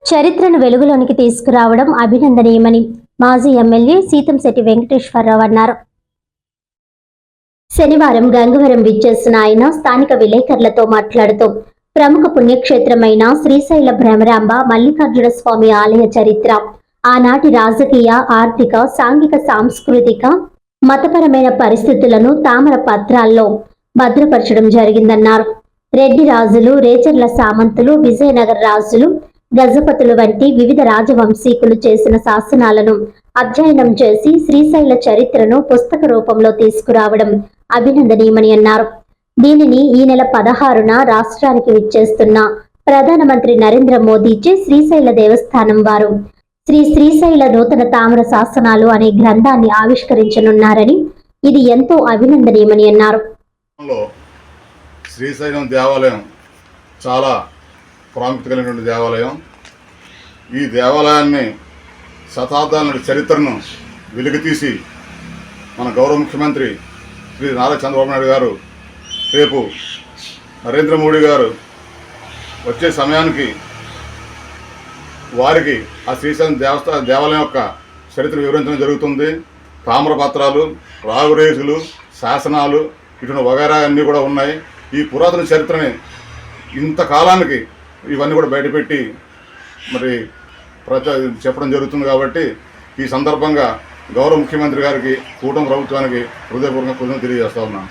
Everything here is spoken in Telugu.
చరిత్రను వెలుగులోనికి తీసుకురావడం అభినందనీయమని మాజీ ఎమ్మెల్యే సీతంశెట్టి వెంకటేశ్వరరావు అన్నారు. శనివారం గంగవరం విచ్చేసిన ఆయన స్థానిక విలేకరులతో మాట్లాడుతూ ప్రముఖ పుణ్యక్షేత్రమైన శ్రీశైల భ్రమరాంబ మల్లికార్జున స్వామి ఆలయ చరిత్ర, ఆనాటి రాజకీయ, ఆర్థిక, సాంఘిక, సాంస్కృతిక, మతపరమైన పరిస్థితులను తామర పత్రాల్లో భద్రపరచడం జరిగిందన్నారు. రెడ్డి రాజులు, రేచర్ల సామంతులు, విజయనగర రాజులు, గజపతులు వంటి వివిధ రాజవంశీకులు చేసిన శాసనాలను అధ్యయనం చేసి శ్రీశైల చరిత్రను పుస్తక రూపంలో తీసుకురావడం అభినందనీయమని అన్నారు. దీనిని ఈ నెల 16న రాష్ట్రానికి విచ్చేస్తున్న ప్రధానమంత్రి నరేంద్ర మోదీచే శ్రీశైల దేవస్థానం వారు శ్రీశైల నూతన తామ్ర శాసనాలు అనే గ్రంథాన్ని ఆవిష్కరించనున్నారని, ఇది ఎంతో అభినందనీయమని అన్నారు. శ్రీశైలం దేవాలయం చాలా ప్రాముఖ్యత కలిగినటువంటి దేవాలయం. ఈ దేవాలయాన్ని శతాబ్దాల నాటి చరిత్రను వెలికితీసి మన గౌరవ ముఖ్యమంత్రి శ్రీ నారా చంద్రబాబు నాయుడు గారు రేపు నరేంద్ర మోడీ గారు వచ్చే సమయానికి వారికి ఆ శ్రీశైలం దేవాలయం యొక్క చరిత్ర వివరించడం జరుగుతుంది. తామ్రపత్రాలు, రాగురేసులు, శాసనాలు, ఇటువంటి వగైరా అన్నీ కూడా ఉన్నాయి. ఈ పురాతన చరిత్రని ఇంతకాలానికి ఇవన్నీ కూడా బయటపెట్టి మరి చెప్పడం జరుగుతుంది. కాబట్టి ఈ సందర్భంగా గౌరవ ముఖ్యమంత్రి గారికి, కూటమి ప్రభుత్వానికి హృదయపూర్వకంగా కృతజ్ఞతలు తెలియజేస్తా ఉన్నాను.